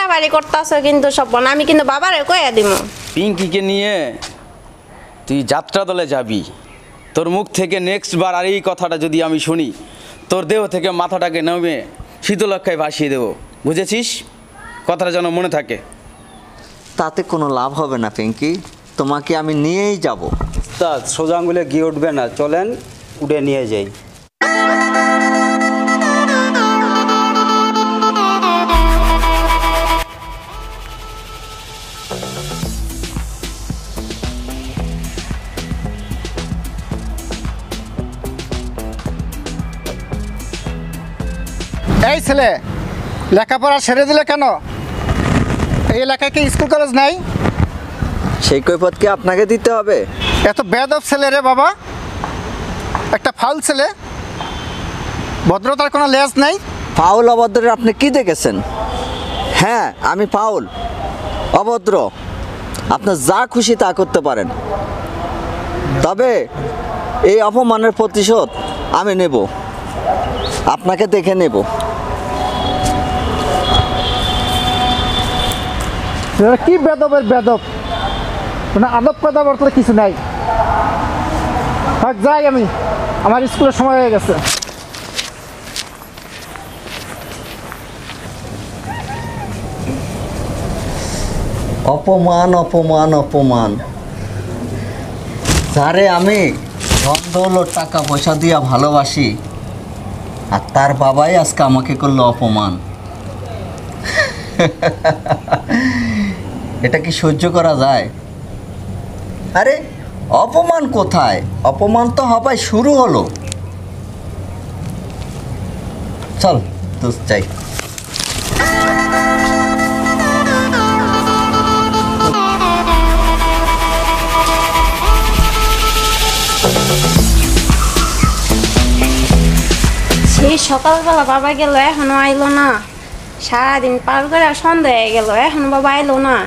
বাড়াবাড়ি করতেছো কিন্তু স্বপন, আমি কিন্তু বাবারে কইয়া দিব। পিঙ্কিকে নিয়ে তুই যাত্রা দলে যাবি, তোর মুখ থেকে নেক্সট বার আর এই কথাটা যদি আমি শুনি, তোর দেহ থেকে মাথাটাকে নামে শীতলক্ষায় ভাসিয়ে দেবো, বুঝেছিস? কথাটা যেন মনে থাকে। তাতে কোনো লাভ হবে না পিঙ্কি, তোমাকে আমি নিয়েই যাব। উস্তাদ সোজা আঙুলে গিয়ে উঠবে না, চলেন উঠে নিয়ে যাই। এই ছেলে, লেখাপড়া ছেড়ে দিলে কেন? এই এলাকায় কি স্কুল কলেজ নাই? সেই কৈফত কি আপনাকে দিতে হবে? এত বেয়াদব ছেলে রে বাবা, একটা ফাউল ছেলে, ভদ্রতার কোনো লেজ নাই। ফাউল অভদ্রের আপনি কি দেখেছেন? হ্যাঁ, আমি ফাউল অভদ্র, আপনার যা খুশি তা করতে পারেন, তবে এই অপমানের প্রতিশোধ আমি নেব, আপনাকে দেখে নেব। কি বেদবের বেদব, মানে আদব কথা বলতে কিছু নাই। থাক, যাই আমি, আমার স্কুলের সময় হয়ে গেছে। অপমান অপমান অপমান, যারে আমি ধন দৌলত টাকা পয়সা দিয়া ভালোবাসি, আর তার বাবাই আজকে আমাকে করলো অপমান। এটা কি সহ্য করা যায়? আরে অপমান কোথায়, অপমান তো হবাই শুরু হলো। চল দোস্ত চাই। সেই সকালবেলা বাবা গেল, এখনো আইলো না। সারাদিন পার করে সন্ধ্যা হয়ে গেল, এখনো বাবা আইলো না।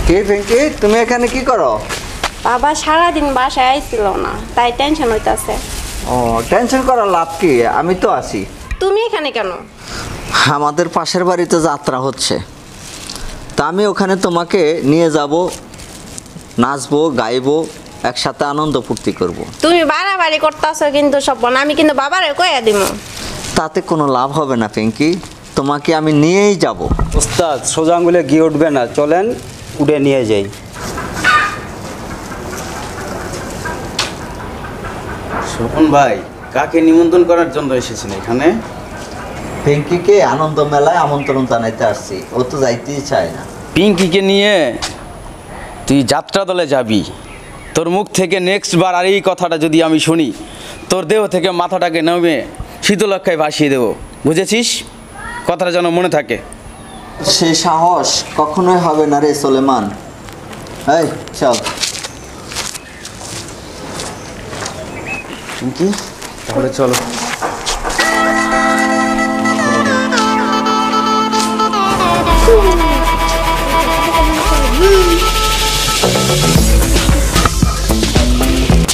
কে পিঙ্কি, তুমি এখানে কি করো? বাবা সারাদিন বাসায় আইছিল না, তাই টেনশন হইতাছে। ও, টেনশন করার লাভ কি, আমি তো আছি। তুমি এখানে কেন? আমাদের পাশের বাড়িতে যাত্রা হচ্ছে, তা আমি ওখানে তোমাকে নিয়ে যাব, নাচবো গাইবো, একসাথে আনন্দ ফুর্তি করব। তুমি বাড়াবাড়ি করতেছো কিন্তু স্বপন, আমি কিন্তু বাবারে কইয়া দিব। তাতে কোনো লাভ হবে না পিঙ্কি, তোমাকে আমি নিয়েই যাব। উস্তাদ সোজা আঙুলে গিয়ে উঠবে না, চলেন উঠে নিয়ে যাই। স্বপন ভাই, কাকে নিমন্ত্রণ করার জন্য এসেছেন এখানে? পিঙ্কিকে আনন্দ মেলায় আমন্ত্রণ জানাইতে আসছি, ও তো যাইতেই চায় না। পিঙ্কিকে নিয়ে তুই যাত্রা দলে যাবি, তোর মুখ থেকে নেক্সট বার আর এই কথাটা যদি আমি শুনি, তোর দেহ থেকে মাথাটাকে নামে শীতলক্ষায় ভাসিয়ে দেবো, বুঝেছিস? কথাটা যেন মনে থাকে। সে সাহস কখনোই হবে না রে সোলেমান। এই চল। পিঙ্কি, তাহলে চলো।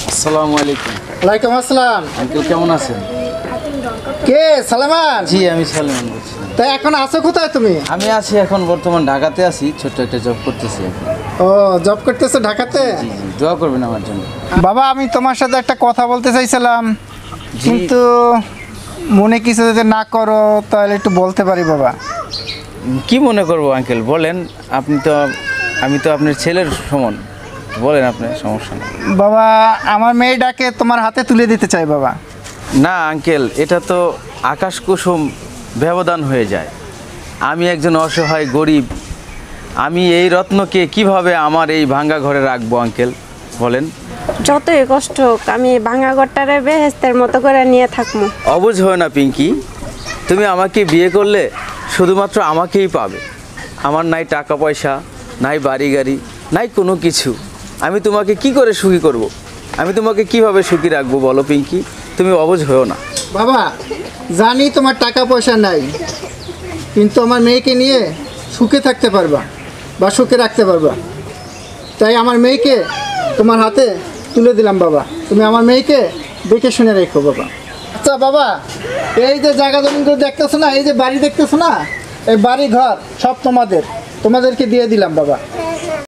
আসসালামু আলাইকুম। ওয়ালাইকুম আসসালাম। আঙ্কেল কেমন আছেন? কে সালেমান? জি, আমি সালমান বলছিলাম। তাই এখন আছো কোথায় তুমি? আমি আছি এখন বর্তমান ঢাকাতে আছি, ছোট্ট একটা জব করতেছি এখন। ও, জব করতেছো ঢাকাতে? জি জি, দোয়া করবেন আমার জন্য। বাবা, আমি তোমার সাথে একটা কথা বলতে চাইছিলাম, জি। কিন্তু মনে কিছু যদি না করো তাহলে একটু বলতে পারি বাবা। কি মনে করবো আঙ্কেল, বলেন। আমি তো আপনার ছেলের সমান, বলেন, আপনার সমস্যা নেই। বাবা, আমার মেয়েটাকে তোমার হাতে তুলে দিতে চাই বাবা। না আঙ্কেল, এটা তো আকাশ কুসুম ব্যবধান হয়ে যায়। আমি একজন অসহায় গরিব, আমি এই রত্নকে কিভাবে আমার এই ভাঙ্গা ঘরে রাখবো আঙ্কেল, বলেন। যতই কষ্ট হোক, আমি ভাঙা ঘরটারে বেহেস্তের মতো করে নিয়ে থাকবো। অবুঝ হয় না পিঙ্কি, তুমি আমাকে বিয়ে করলে শুধুমাত্র আমাকেই পাবে। আমার নাই টাকা পয়সা, নাই বাড়ি গাড়ি, নাই কোনো কিছু। আমি তোমাকে কি করে সুখী করব? আমি তোমাকে কিভাবে সুখী রাখবো বলো পিঙ্কি, তুমি অবুঝ হও না। বাবা, জানি তোমার টাকা পয়সা নাই, কিন্তু আমার মেয়েকে নিয়ে সুখে থাকতে পারবা বা সুখে রাখতে পারবা, তাই আমার মেয়েকে তোমার হাতে তুলে দিলাম বাবা। তুমি আমার মেয়েকে দেখে শুনে রেখো বাবা। আচ্ছা বাবা, এই যে জায়গা জমিগুলো দেখতেছো না, এই যে বাড়ি দেখতেছো না, এই বাড়ি ঘর সব তোমাদেরকে দিয়ে দিলাম বাবা।